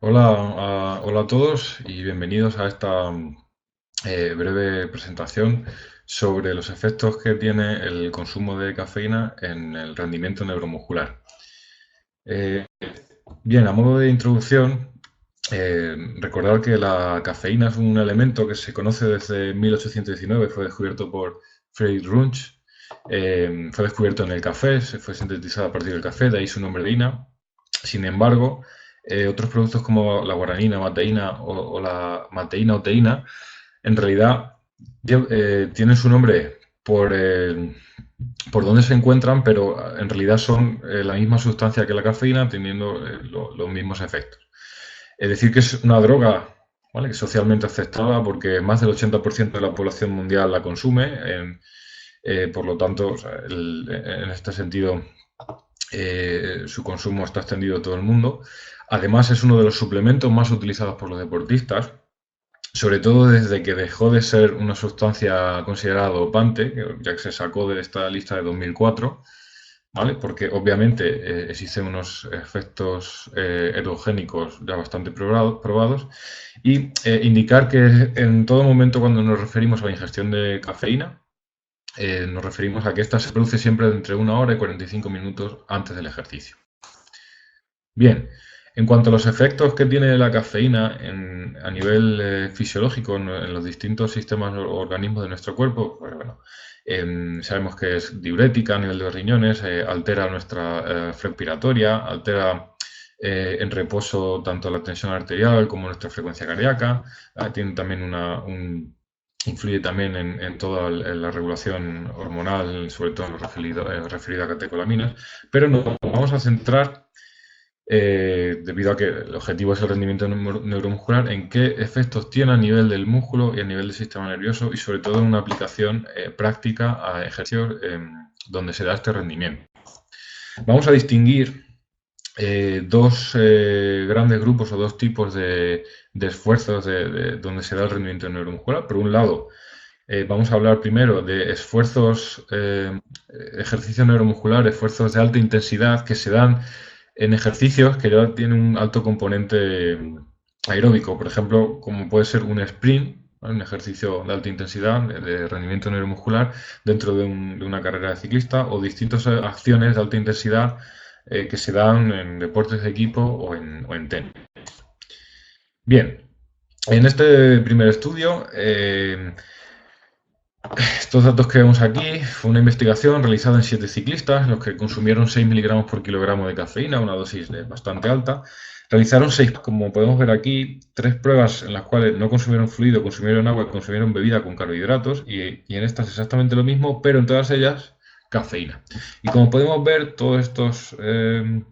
Hola a todos y bienvenidos a esta breve presentación sobre los efectos que tiene el consumo de cafeína en el rendimiento neuromuscular. Eh, Bien, a modo de introducción, recordar que la cafeína es un elemento que se conoce desde 1819, fue descubierto por Frederick Runge, fue descubierto en el café, se fue sintetizado a partir del café, de ahí su nombre DINA. Sin embargo, otros productos como la guaranina, mateína o la mateína o teína, en realidad tienen su nombre por dónde se encuentran, pero en realidad son la misma sustancia que la cafeína, teniendo los mismos efectos. Es decir, que es una droga, ¿vale?, que es socialmente aceptada porque más del 80% de la población mundial la consume. Por lo tanto, o sea, en este sentido, su consumo está extendido a todo el mundo. Además, es uno de los suplementos más utilizados por los deportistas, sobre todo desde que dejó de ser una sustancia considerada dopante, ya que se sacó de esta lista de 2004, ¿vale? Porque obviamente existen unos efectos ergogénicos ya bastante probados, y indicar que en todo momento cuando nos referimos a la ingestión de cafeína, nos referimos a que esta se produce siempre entre 1 hora y 45 minutos antes del ejercicio. Bien, en cuanto a los efectos que tiene la cafeína a nivel fisiológico en los distintos sistemas o organismos de nuestro cuerpo, pues bueno, sabemos que es diurética a nivel de los riñones, altera nuestra respiratoria, altera en reposo tanto la tensión arterial como nuestra frecuencia cardíaca, tiene también influye también en toda la regulación hormonal, sobre todo en lo referido a catecolaminas, pero nos vamos a centrar, debido a que el objetivo es el rendimiento neuromuscular, en qué efectos tiene a nivel del músculo y a nivel del sistema nervioso, y sobre todo en una aplicación práctica a ejercicios donde se da este rendimiento. Vamos a distinguir dos grandes grupos o dos tipos de esfuerzos donde se da el rendimiento neuromuscular. Por un lado, vamos a hablar primero de esfuerzos, ejercicios neuromusculares, esfuerzos de alta intensidad que se dan en ejercicios que ya tienen un alto componente aeróbico, por ejemplo, como puede ser un sprint, ¿vale?, un ejercicio de alta intensidad, de rendimiento neuromuscular dentro de una carrera de ciclista, o distintas acciones de alta intensidad que se dan en deportes de equipo o en tenis. Bien, en este primer estudio, estos datos que vemos aquí fue una investigación realizada en 7 ciclistas, los que consumieron 6 miligramos por kilogramo de cafeína, una dosis bastante alta. Realizaron 6, como podemos ver aquí, 3 pruebas en las cuales no consumieron fluido, consumieron agua y consumieron bebida con carbohidratos, y en estas exactamente lo mismo, pero en todas ellas cafeína. Y como podemos ver, todos estos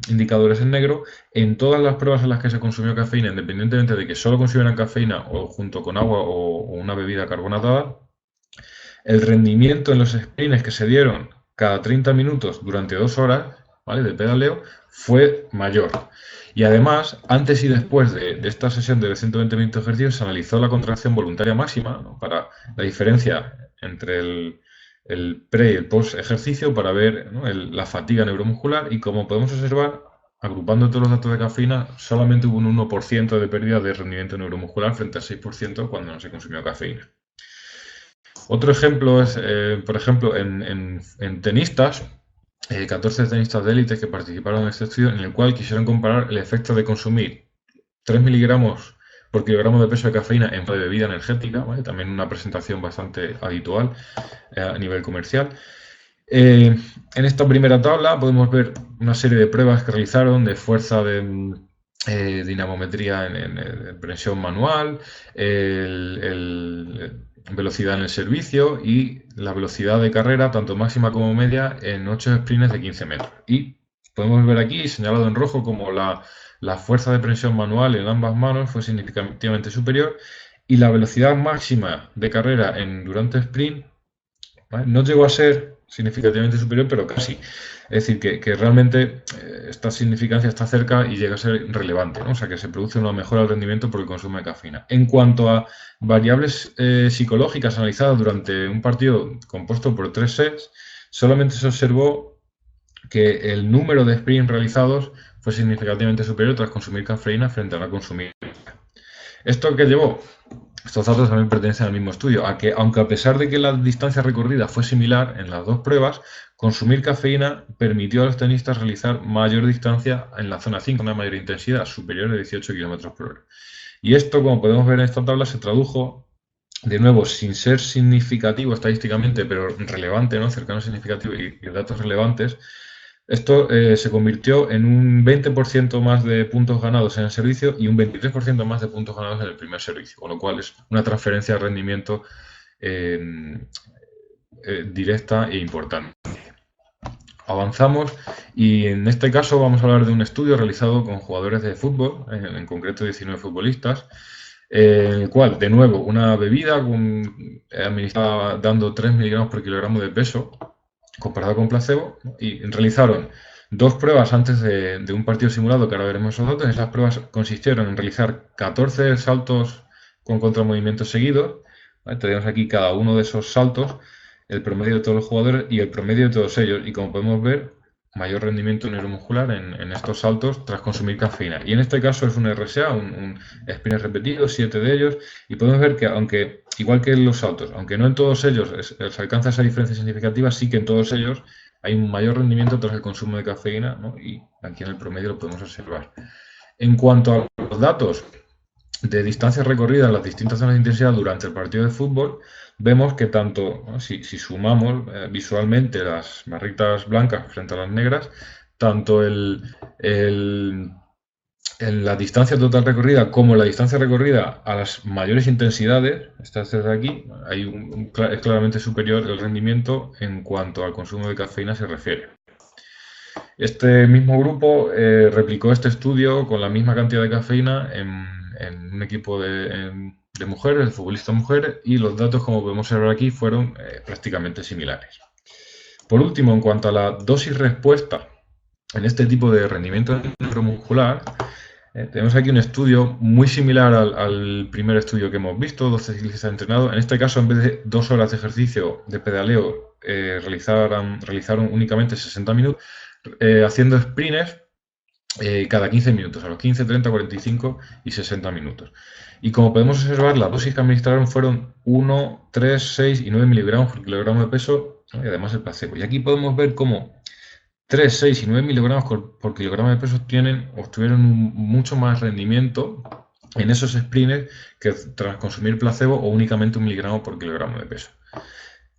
indicadores en negro, en todas las pruebas en las que se consumió cafeína, independientemente de que solo consumieran cafeína o junto con agua o una bebida carbonatada, el rendimiento en los sprints que se dieron cada 30 minutos durante 2 horas, ¿vale?, de pedaleo, fue mayor. Y además, antes y después de esta sesión de 120 minutos de ejercicio, se analizó la contracción voluntaria máxima, ¿no?, para la diferencia entre el pre y el post ejercicio, para ver, ¿no?, la fatiga neuromuscular. Y como podemos observar, agrupando todos los datos de cafeína, solamente hubo un 1% de pérdida de rendimiento neuromuscular frente al 6% cuando no se consumió cafeína. Otro ejemplo es, por ejemplo, en tenistas, 14 tenistas de élite que participaron en este estudio, en el cual quisieron comparar el efecto de consumir 3 miligramos por kilogramo de peso de cafeína en bebida energética, ¿vale?, también una presentación bastante habitual a nivel comercial. En esta primera tabla podemos ver una serie de pruebas que realizaron de fuerza, de dinamometría en presión manual, velocidad en el servicio y la velocidad de carrera, tanto máxima como media, en 8 sprints de 15 metros. Y podemos ver aquí, señalado en rojo, como la fuerza de presión manual en ambas manos fue significativamente superior, y la velocidad máxima de carrera durante sprint, ¿vale?, no llegó a ser significativamente superior, pero casi. Es decir, que realmente esta significancia está cerca y llega a ser relevante, ¿no? O sea, que se produce una mejora del rendimiento por el consumo de cafeína. En cuanto a variables psicológicas analizadas durante un partido compuesto por 3 sets, solamente se observó que el número de sprints realizados fue significativamente superior tras consumir cafeína frente a no consumir. ¿Esto qué llevó? Estos datos también pertenecen al mismo estudio, a que aunque a pesar de que la distancia recorrida fue similar en las dos pruebas, consumir cafeína permitió a los tenistas realizar mayor distancia en la zona 5, una mayor intensidad superior de 18 km/h. Y esto, como podemos ver en esta tabla, se tradujo, de nuevo, sin ser significativo estadísticamente, pero relevante, ¿no? Cercano a significativo y datos relevantes. Esto se convirtió en un 20% más de puntos ganados en el servicio y un 23% más de puntos ganados en el primer servicio, con lo cual es una transferencia de rendimiento directa e importante. Avanzamos y en este caso vamos a hablar de un estudio realizado con jugadores de fútbol, en concreto 19 futbolistas, en el cual, de nuevo, una bebida administrada dando 3 miligramos por kilogramo de peso, comparado con placebo, y realizaron dos pruebas antes de un partido simulado, que ahora veremos esos datos. Esas pruebas consistieron en realizar 14 saltos con contramovimientos seguidos. ¿Vale? Tenemos aquí cada uno de esos saltos, el promedio de todos los jugadores y el promedio de todos ellos. Y como podemos ver, mayor rendimiento neuromuscular en estos saltos tras consumir cafeína. Y en este caso es un RSA, un sprint repetido, 7 de ellos, y podemos ver que aunque, igual que en los saltos, aunque no en todos ellos se alcanza esa diferencia significativa, sí que en todos ellos hay un mayor rendimiento tras el consumo de cafeína, ¿no? Y aquí en el promedio lo podemos observar. En cuanto a los datos de distancias recorridas en las distintas zonas de intensidad durante el partido de fútbol, vemos que tanto, ¿no? si sumamos visualmente las barritas blancas frente a las negras, tanto la distancia total recorrida como la distancia recorrida a las mayores intensidades, estas de aquí, es claramente superior el rendimiento en cuanto al consumo de cafeína se refiere. Este mismo grupo replicó este estudio con la misma cantidad de cafeína en un equipo de mujeres, de futbolistas mujeres, y los datos, como podemos ver aquí, fueron prácticamente similares. Por último, en cuanto a la dosis-respuesta en este tipo de rendimiento neuromuscular, tenemos aquí un estudio muy similar al primer estudio que hemos visto, 12 ciclistas entrenados. En este caso, en vez de 2 horas de ejercicio de pedaleo, realizaron únicamente 60 minutos, haciendo sprints cada 15 minutos, a los 15, 30, 45 y 60 minutos. Y como podemos observar, las dosis que administraron fueron 1, 3, 6 y 9 miligramos por kilogramo de peso, ¿no? Y además el placebo. Y aquí podemos ver cómo 3, 6 y 9 miligramos por kilogramo de peso obtuvieron mucho más rendimiento en esos sprints que tras consumir placebo o únicamente 1 miligramo por kilogramo de peso.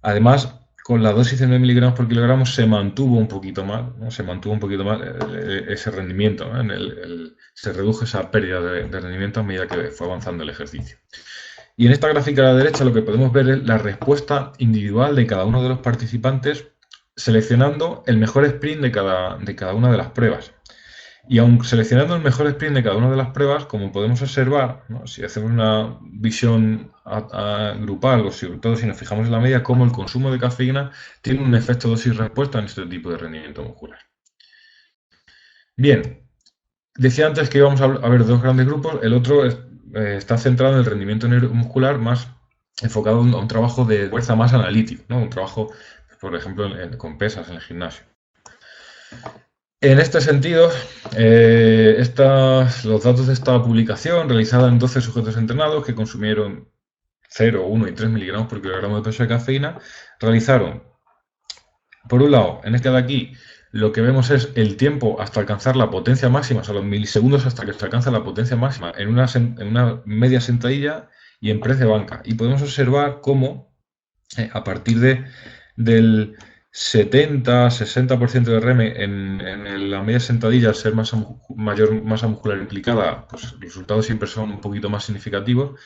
Además, con la dosis de 9 miligramos por kilogramo se mantuvo un poquito más, ¿no? Ese rendimiento, ¿no? Se redujo esa pérdida de rendimiento a medida que fue avanzando el ejercicio. Y en esta gráfica a la derecha lo que podemos ver es la respuesta individual de cada uno de los participantes, seleccionando el mejor sprint de cada una de las pruebas. Y aun seleccionando el mejor sprint de cada una de las pruebas, como podemos observar, ¿no? Si hacemos una visión grupal o sobre todo si nos fijamos en la media, cómo el consumo de cafeína tiene un efecto dosis-respuesta en este tipo de rendimiento muscular. Bien, decía antes que íbamos a ver dos grandes grupos. El otro está centrado en el rendimiento neuromuscular, más enfocado a un trabajo de fuerza más analítico, ¿no? Un trabajo, por ejemplo, con pesas en el gimnasio. En este sentido, los datos de esta publicación, realizada en 12 sujetos entrenados que consumieron 0, 1 y 3 miligramos por kilogramo de peso de cafeína, realizaron, por un lado, en este de aquí, lo que vemos es el tiempo hasta alcanzar la potencia máxima, o sea, los milisegundos hasta que se alcanza la potencia máxima en una media sentadilla y en press de banca. Y podemos observar cómo, a partir del 70-60% de RM en la media sentadilla, al ser mayor masa muscular implicada, pues los resultados siempre son un poquito más significativos.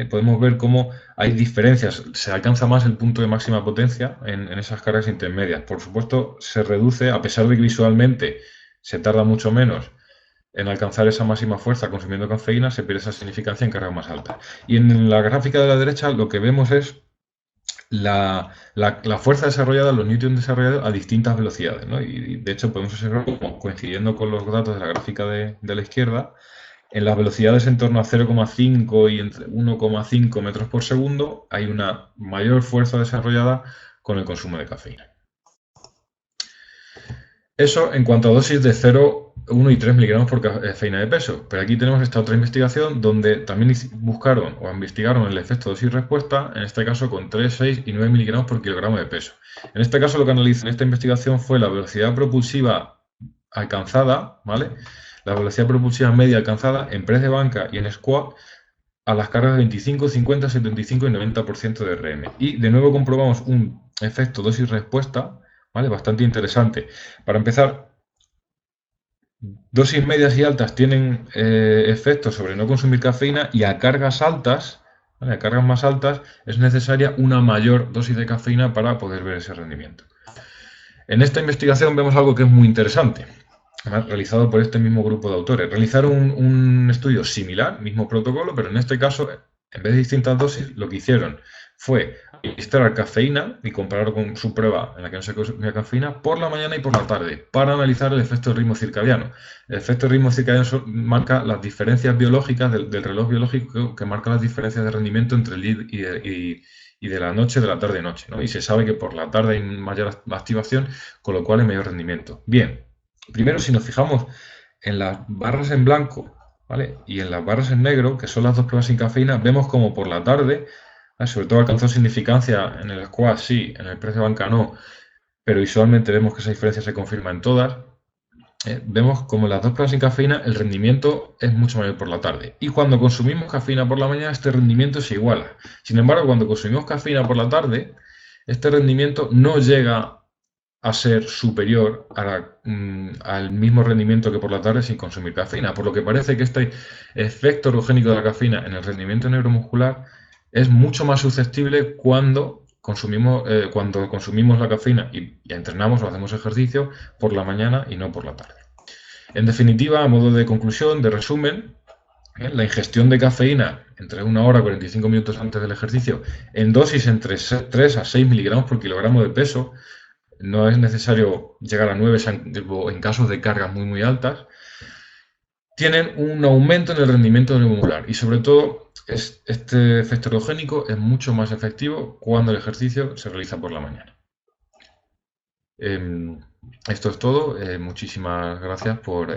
Podemos ver cómo hay diferencias, se alcanza más el punto de máxima potencia en esas cargas intermedias. Por supuesto, se reduce, a pesar de que visualmente se tarda mucho menos en alcanzar esa máxima fuerza consumiendo cafeína, se pierde esa significancia en cargas más altas. Y en la gráfica de la derecha lo que vemos es la fuerza desarrollada, los newtons desarrollados a distintas velocidades, ¿no? Y de hecho podemos observar, coincidiendo con los datos de la gráfica de la izquierda, en las velocidades en torno a 0,5 y entre 1,5 metros por segundo hay una mayor fuerza desarrollada con el consumo de cafeína. Eso en cuanto a dosis de 0 1 y 3 miligramos por cafeína de peso. Pero aquí tenemos esta otra investigación donde también buscaron o investigaron el efecto dosis-respuesta, en este caso con 3, 6 y 9 miligramos por kilogramo de peso. En este caso lo que analizan en esta investigación fue la velocidad propulsiva alcanzada, ¿vale? La velocidad propulsiva media alcanzada en press de banca y en squat a las cargas de 25, 50, 75 y 90% de RM. Y de nuevo comprobamos un efecto dosis-respuesta, ¿vale? Bastante interesante. Para empezar, dosis medias y altas tienen efectos sobre no consumir cafeína y a cargas altas, ¿vale? A cargas más altas, es necesaria una mayor dosis de cafeína para poder ver ese rendimiento. En esta investigación vemos algo que es muy interesante, realizado por este mismo grupo de autores. Realizaron un estudio similar, mismo protocolo, pero en este caso, en vez de distintas dosis, lo que hicieron fue administrar cafeína y compararlo con su prueba en la que no se consumía cafeína por la mañana y por la tarde para analizar el efecto de ritmo circadiano. El efecto de ritmo circadiano marca las diferencias biológicas del reloj biológico que marca las diferencias de rendimiento entre el día y de la noche, de la tarde y noche, ¿no? Y se sabe que por la tarde hay mayor activación, con lo cual hay mayor rendimiento. Bien, primero si nos fijamos en las barras en blanco, ¿vale? Y en las barras en negro, que son las dos pruebas sin cafeína, vemos como por la tarde, ¿vale? Sobre todo alcanzó significancia en el squat, sí, en el precio de banca no, pero visualmente vemos que esa diferencia se confirma en todas. Vemos como en las dos pruebas sin cafeína el rendimiento es mucho mayor por la tarde. Y cuando consumimos cafeína por la mañana, este rendimiento se iguala. Sin embargo, cuando consumimos cafeína por la tarde, este rendimiento no llega a ser superior al mismo rendimiento que por la tarde sin consumir cafeína. Por lo que parece que este efecto ergogénico de la cafeína en el rendimiento neuromuscular es mucho más susceptible cuando consumimos la cafeína y entrenamos o hacemos ejercicio por la mañana y no por la tarde. En definitiva, a modo de conclusión, de resumen, la ingestión de cafeína entre 1 hora y 45 minutos antes del ejercicio en dosis entre 3 a 6 miligramos por kilogramo de peso, no es necesario llegar a 9 en casos de cargas muy altas, tienen un aumento en el rendimiento neuromuscular y sobre todo este efecto ergogénico es mucho más efectivo cuando el ejercicio se realiza por la mañana. Esto es todo. Muchísimas gracias por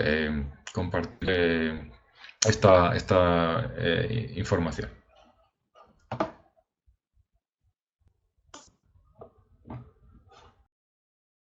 compartir esta información.